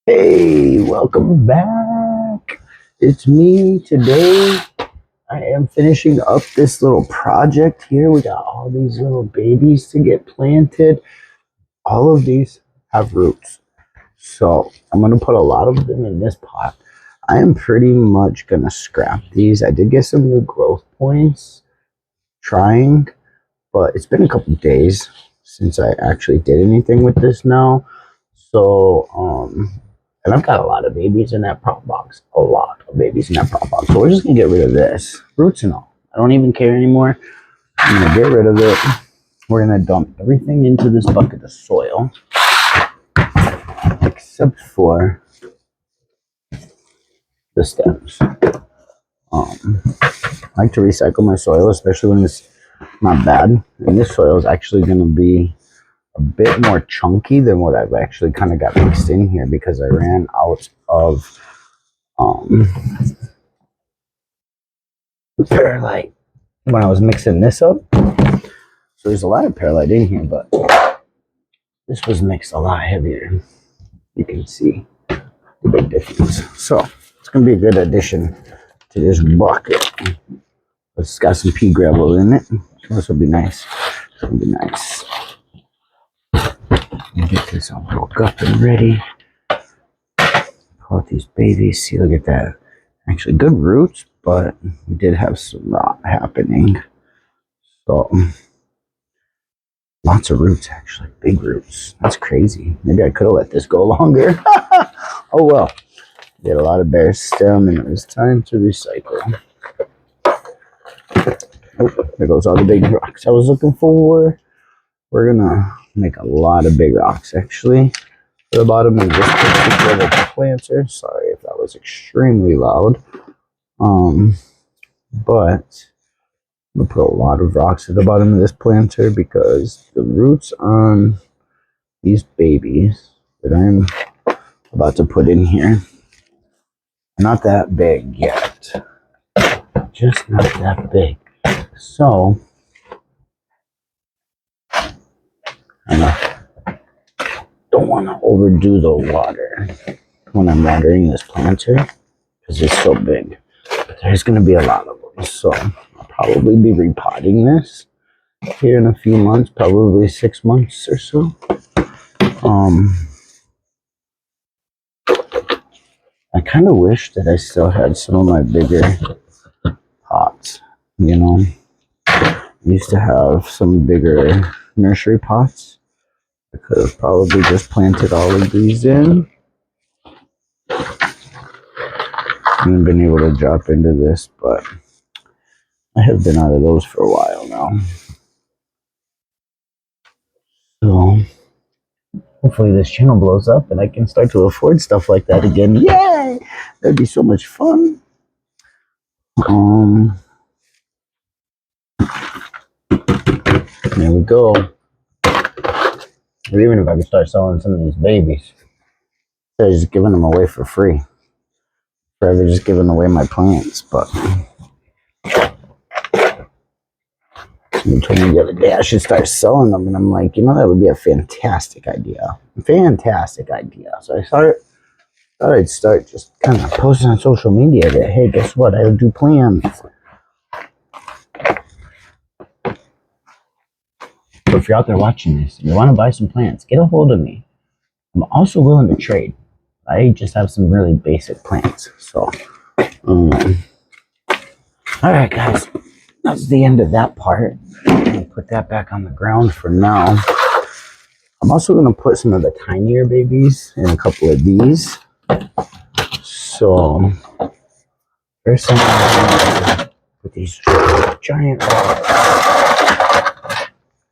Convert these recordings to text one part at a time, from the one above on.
Hey, welcome back. It's me today. I am finishing up this little project here. We got all these little babies to get planted. All of these have roots. So I'm going to put a lot of them in this pot. I am pretty much going to scrap these. I did get some new growth points trying, but it's been a couple days since I actually did anything with this now. So, and I've got a lot of babies in that prop box. A lot of babies in that prop box. So we're just gonna get rid of this. Roots and all. I don't even care anymore. I'm gonna get rid of it. We're gonna dump everything into this bucket of soil. Except for the stems. I like to recycle my soil, especially when it's not bad. And this soil is actually gonna be a bit more chunky than what I've actually kind of got mixed in here because I ran out of perlite when I was mixing this up. So there's a lot of perlite in here, but this was mixed a lot heavier. You can see the big difference. So it's gonna be a good addition to this bucket. It's got some pea gravel in it. So this will be nice. It's gonna be nice. Get this all broke up and ready. Pull out these babies. See, look at that. Actually, good roots, but we did have some rot happening. So, lots of roots, actually. Big roots. That's crazy. Maybe I could have let this go longer. Oh, well. Get a lot of bare stem, and it was time to recycle. Oh, there goes all the big rocks I was looking for. We're going to make a lot of big rocks, actually. To the bottom of this particular planter. Sorry if that was extremely loud. But I'm gonna put a lot of rocks at the bottom of this planter because the roots on these babies that I'm about to put in here are not that big yet. Just not that big. So I don't want to overdo the water when I'm watering this planter because it's so big. But there's going to be a lot of them. So I'll probably be repotting this here in a few months, probably 6 months or so. I kind of wish that I still had some of my bigger pots, you know. I used to have some bigger nursery pots. I could have probably just planted all of these in and been able to drop into this, but I have been out of those for a while now. So hopefully this channel blows up and I can start to afford stuff like that again. Yay! That'd be so much fun. There we go. Or even if I could start selling some of these babies. Instead of just giving them away for free. Forever just giving away my plants, but someone told me the other day I should start selling them, and I'm like, that would be a fantastic idea. Fantastic idea. So I thought I'd start just kind of posting on social media that, hey, guess what? I do plants. So if you're out there watching this and you want to buy some plants, get a hold of me. I'm also willing to trade. I just have some really basic plants. So, all right, guys, that's the end of that part. I'm going to put that back on the ground for now. I'm also going to put some of the tinier babies in a couple of these. So, first I'm going to put these giant rocks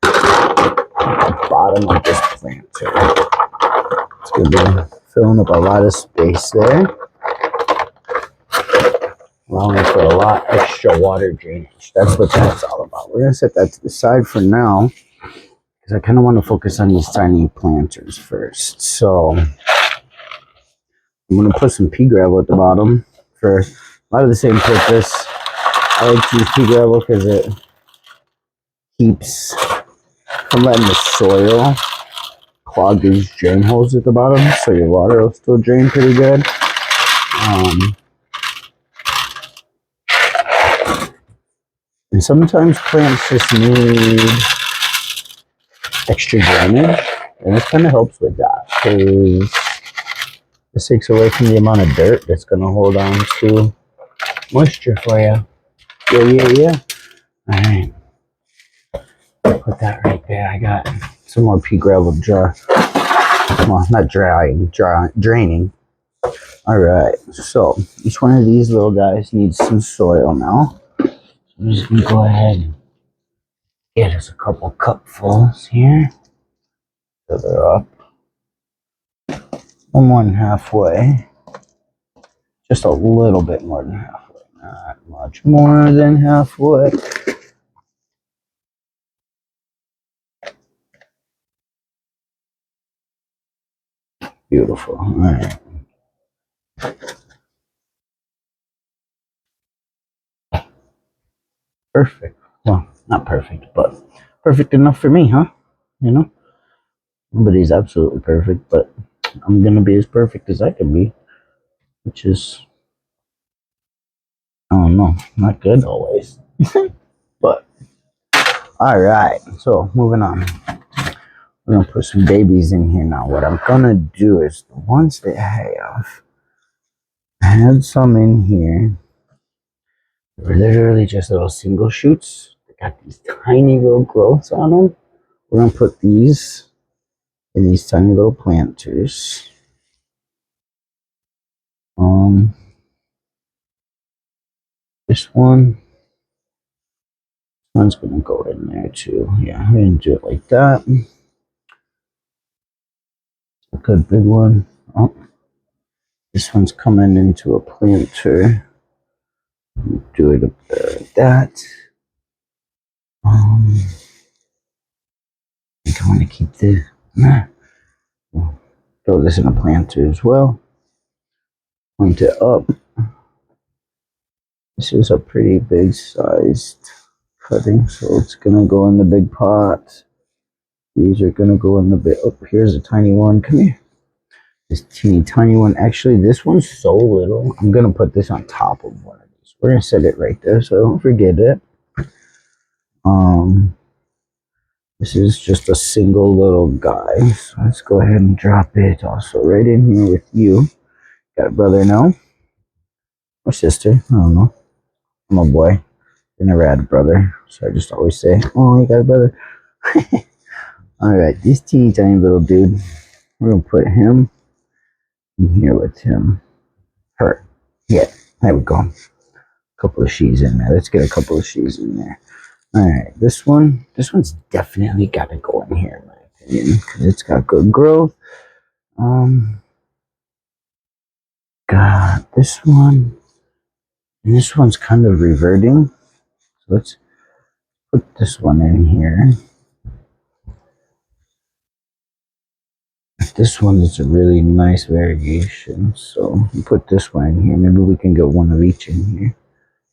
at the bottom of this planter. It's going to be filling up a lot of space there, allowing for a lot extra water drainage. That's what that's all about. We're going to set that to the side for now because I kind of want to focus on these tiny planters first. So I'm going to put some pea gravel at the bottom for a lot of the same purpose. I like to use pea gravel because it keeps from letting the soil clog these drain holes at the bottom, so your water will still drain pretty good. And sometimes plants just need extra drainage, and this kind of helps with that, because this takes away from the amount of dirt that's going to hold on to moisture for you. Yeah. All right. Put that right there. I got some more pea gravel dry. Well, not draining. All right. So each one of these little guys needs some soil now. So I'm just going to go ahead and get us a couple cupfuls here. Fill her up. One more than halfway. Just a little bit more than halfway. Not much more than halfway. Beautiful. All right. Perfect. Well, not perfect, but perfect enough for me, huh? You know? Nobody's absolutely perfect, but I'm going to be as perfect as I can be, which is, I don't know, not good always. But, all right. So, moving on. We're going to put some babies in here now. What I'm going to do is the ones that I had some in here. They're literally just little single shoots. They got these tiny little growths on them. We're going to put these in these tiny little planters. This one's going to go in there too. Yeah, I'm going to do it like that. A good big one. Oh, this one's coming into a planter. Do it up there like that. I think I want to keep the. Throw this in a planter as well. Point it up. This is a pretty big sized cutting, so it's going to go in the big pot. These are going to go in the bit. Oh, here's a tiny one. Come here. This teeny tiny one. Actually, this one's so little. I'm going to put this on top of one of these. We're going to set it right there so don't forget it. This is just a single little guy. So let's go ahead and drop it also right in here with you. Got a brother now? Or sister? I don't know. I'm a boy. I never had a brother. So I just always say, oh, you got a brother. Alright, this teeny tiny little dude. We're going to put him in here with him. Her. Yeah, there we go. A couple of she's in there. Let's get a couple of she's in there. Alright, this one's definitely got to go in here in my opinion, because it's got good growth. Got this one, and this one's kind of reverting. So let's put this one in here. This one is a really nice variation, so we put this one in here. Maybe we can get one of each in here.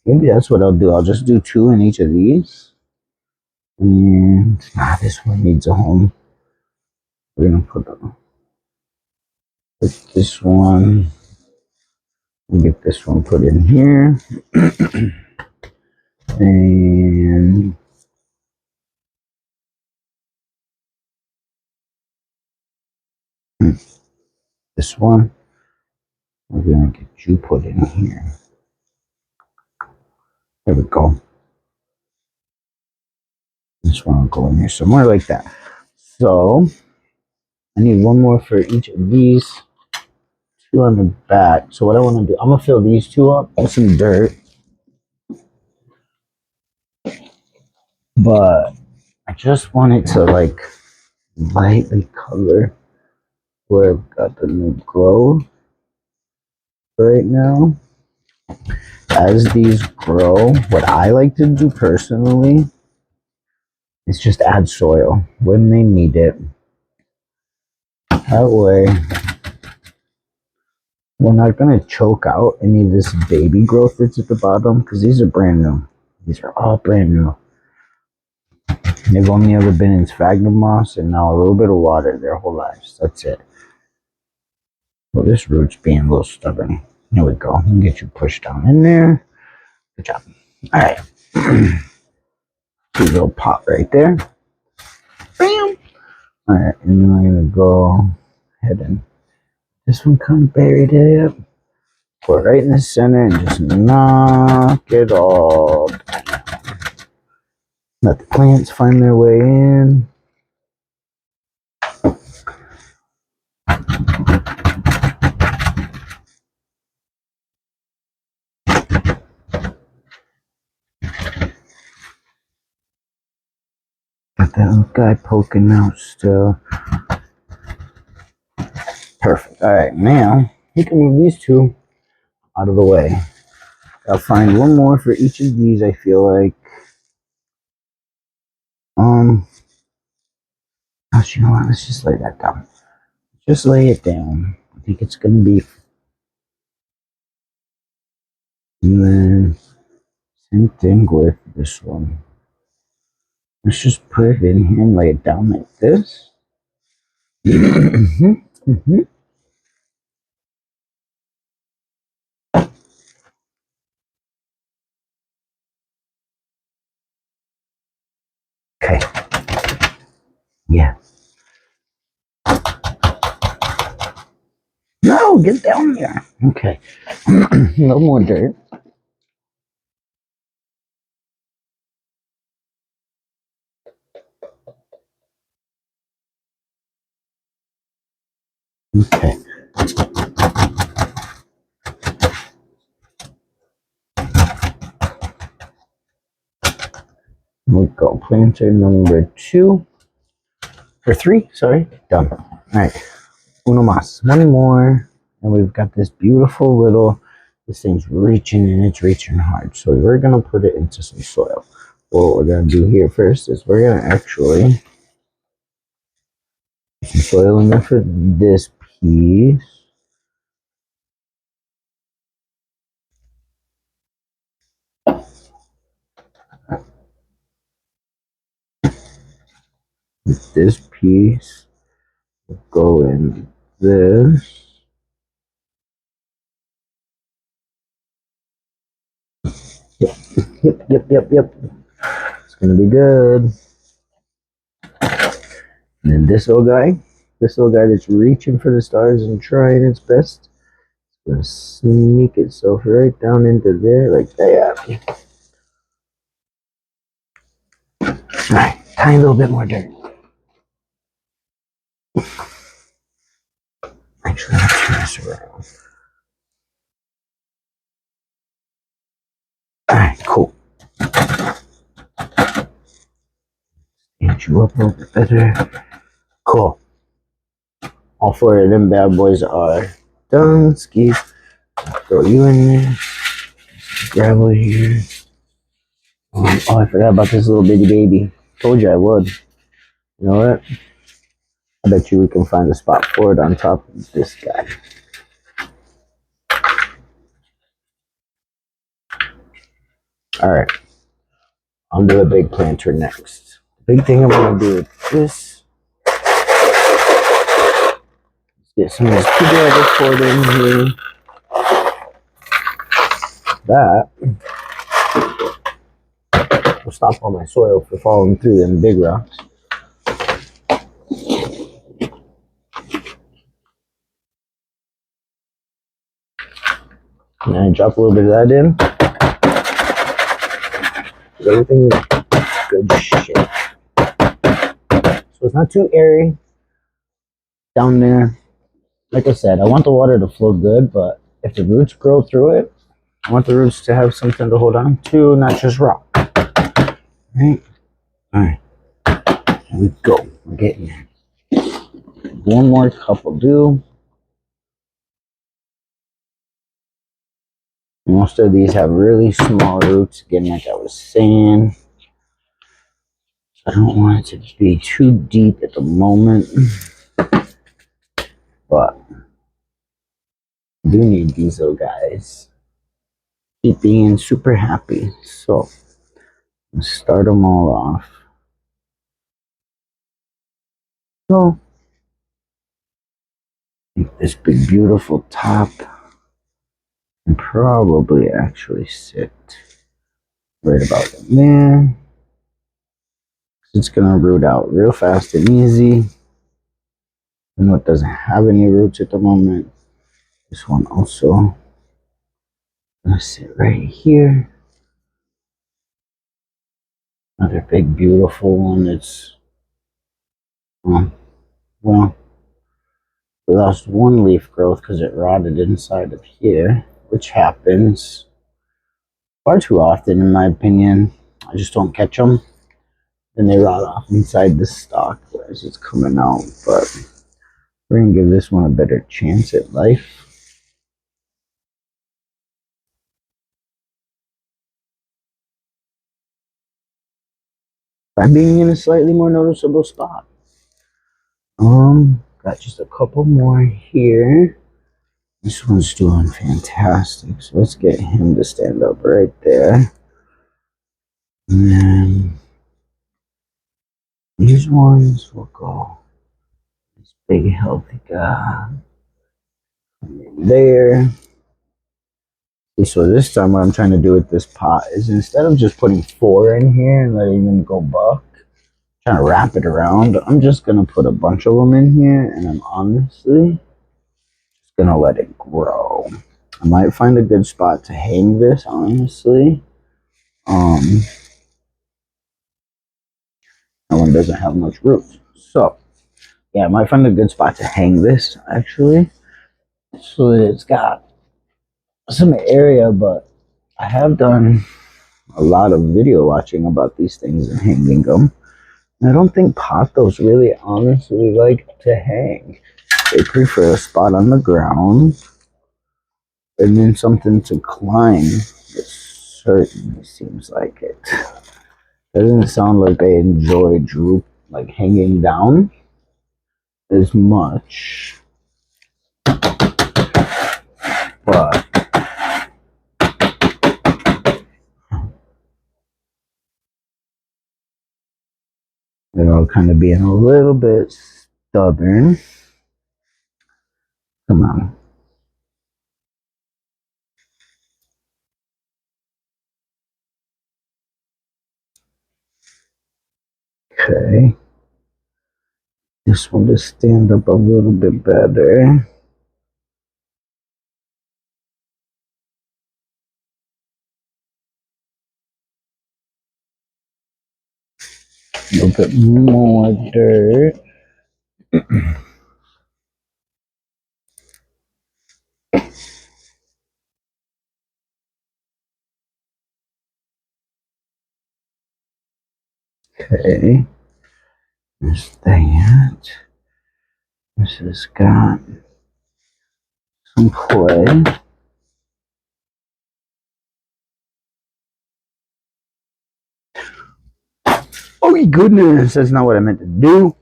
Maybe that's what I'll do. I'll just do 2 in each of these. And this one needs a home. We're gonna put this one. We'll get this one put in here. And this one, we're gonna get you put in here. There we go. This one will go in here somewhere like that. So I need one more for each of these. 2 on the back. So what I want to do, I'm gonna fill these 2 up with some dirt, but I just want it to like lightly cover where I've got the new growth right now. As these grow, what I like to do personally is just add soil when they need it. That way, we're not going to choke out any of this baby growth that's at the bottom, because these are brand new. These are all brand new. They've only ever been in sphagnum moss and now a little bit of water their whole lives. That's it. Well, this root's being a little stubborn. Here we go. I'll get you pushed down in there. Good job. All right. Cute little pot right there. Bam. All right, and then I'm gonna go ahead and this one kind of buried it. Put it right in the center and just knock it all down. Let the plants find their way in. Got that little guy poking out still. Perfect. All right, now you can move these two out of the way. I'll find one more for each of these. I feel like, gosh, you know what? Let's just lay that down. Just lay it down. I think it's gonna be. And then same thing with this one. Let's just put it in here and lay it down like this. Okay. Yeah. No, get down there. Okay. No more dirt. Okay. We'll go planter number 2. Or 3, sorry. Done. All right. Uno más. One more. And we've got this beautiful little, this thing's reaching and it's reaching hard. So we're going to put it into some soil. What we're going to do here first is we're going to actually put some soil in there for this piece. This piece will go in this. Yep. It's gonna be good. And then this little guy that's reaching for the stars and trying its best, it's gonna sneak itself right down into there like that. Alright, tiny little bit more dirt. Actually, let's turn this around. Alright, cool. Get you up a little bit better. Cool. All 4 of them bad boys are done. Ski. Throw you in there. Gravel here. Oh, I forgot about this little bitty baby. Told you I would. You know what? I bet you we can find a spot for it on top of this guy. Alright. I'll do a big planter next. The big thing I'm going to do with this is get some of this pig leather poured in here. That will stop all my soil from falling through them big rocks. And I drop a little bit of that in. Everything is good shit. So it's not too airy down there. Like I said, I want the water to flow good, but if the roots grow through it, I want the roots to have something to hold on to, not just rock. Right? Alright. Here we go. We're getting there. One more cup will do. Most of these have really small roots, again, like I was saying. I don't want it to be too deep at the moment, but I do need these little guys. Keep being super happy. So let's start them all off. So this big beautiful top can probably actually sit right about in there. It's gonna root out real fast and easy. And what doesn't have any roots at the moment. This one also gonna sit right here. Another big beautiful one. It's well, we lost one leaf growth because it rotted inside of here, which happens far too often in my opinion. I just don't catch them. Then they rot off inside the stalk as it's coming out. But we're gonna give this one a better chance at life. By being in a slightly more noticeable spot. Got just a couple more here. This one's doing fantastic. So let's get him to stand up right there. And then these ones will go. This big healthy guy. There. So this time what I'm trying to do with this pot is instead of just putting 4 in here and letting them go buck, trying to wrap it around, I'm just going to put a bunch of them in here and I'm honestly just going to let it grow. I might find a good spot to hang this, honestly. That one doesn't have much roots. So, yeah, I might find a good spot to hang this, actually. So that it's got some area, but I have done a lot of video watching about these things and hanging them. And I don't think pothos really honestly like to hang. They prefer a spot on the ground and then something to climb. It certainly seems like it. Doesn't sound like they enjoy like hanging down as much. But they're all kind of being a little bit stubborn. Come on. Okay. This one to stand up a little bit better. A little bit more dirt. Okay. There's that. This has got some play. Oh my goodness, that's not what I meant to do.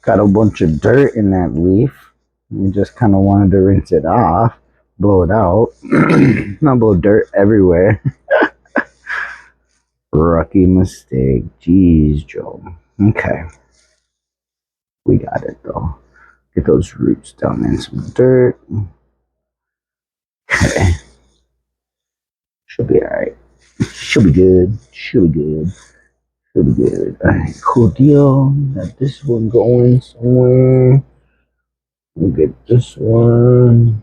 Got a bunch of dirt in that leaf. We just kind of wanted to rinse it off, blow it out. Not blow dirt everywhere. Rookie mistake. Jeez, Joe. Okay. We got it though. Get those roots down in some dirt. Okay. Should be alright. Should be good. Should be good. Should be good. Alright, cool deal. Got this one going somewhere. We'll get this one.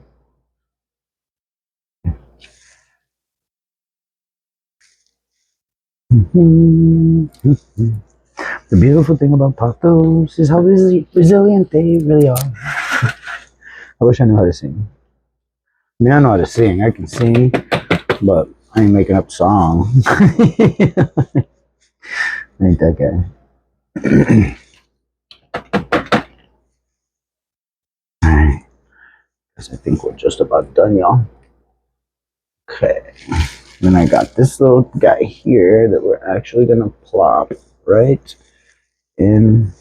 The beautiful thing about patos is how resilient they really are. I wish I knew how to sing. I mean, I know how to sing. I can sing, but I ain't making up songs. I ain't that guy. Alright. Guess I think we're just about done, y'all. Okay. Then I got this little guy here that we're actually gonna plop right in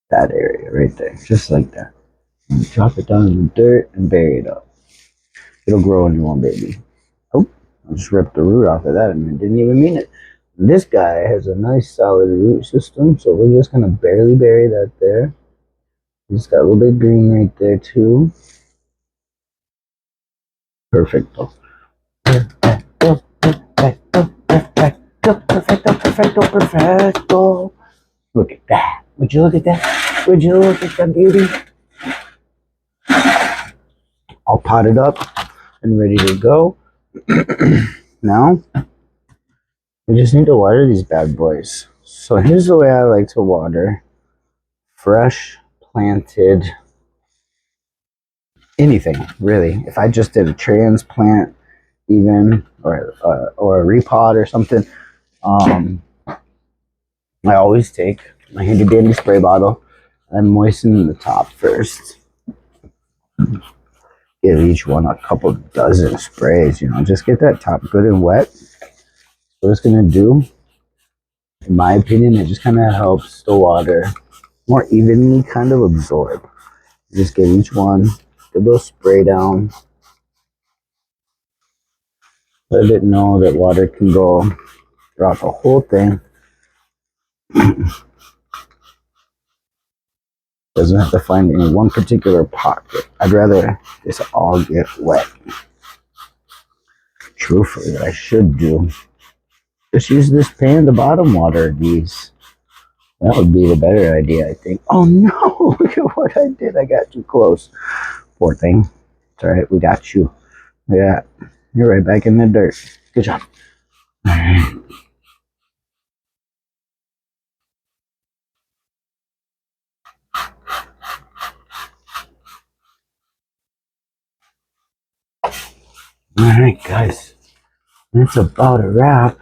that area right there, just like that. And drop it down in the dirt and bury it up. It'll grow on your own, baby. Oh, I just ripped the root off of that and I didn't even mean it. This guy has a nice solid root system, so we're just gonna barely bury that there. He's got a little bit of green right there too. Perfecto. Perfecto, perfecto, perfecto, perfecto, perfecto, perfecto. Look at that. Would you look at that? Would you look at that beauty? All potted up and ready to go. Now, we just need to water these bad boys. So here's the way I like to water fresh planted anything, really. If I just did a transplant, even or a repot or something, I always take my handy dandy spray bottle and moisten the top first. Give each one a couple dozen sprays, just get that top good and wet. What it's gonna do, in my opinion, it just kind of helps the water more evenly kind of absorb. Just give each one a little spray down. Let it know that water can go throughout the whole thing. Doesn't have to find any one particular pocket. I'd rather this all get wet. Truthfully, what I should do, just use this pan to bottom water these. That would be the better idea, I think. Oh no, look at what I did. I got too close. Poor thing. It's alright, we got you. Yeah, you're right back in the dirt. Good job. Alright. Alright, guys. That's about a wrap.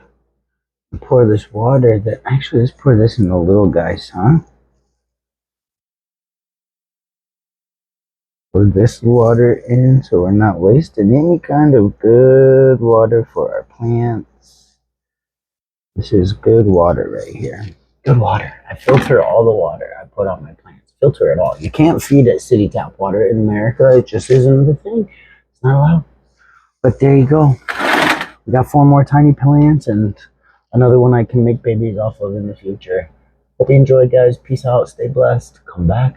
Pour this water that actually let's pour this in the little guys, huh? Pour this water in so we're not wasting any kind of good water for our plants. This is good water right here. Good water. I filter all the water I put on my plants. Filter it all. You can't feed it city tap water in America. It just isn't the thing. It's not allowed. But there you go. We got 4 more tiny plants and another one I can make babies off of in the future. Hope you enjoyed, guys. Peace out. Stay blessed. Come back.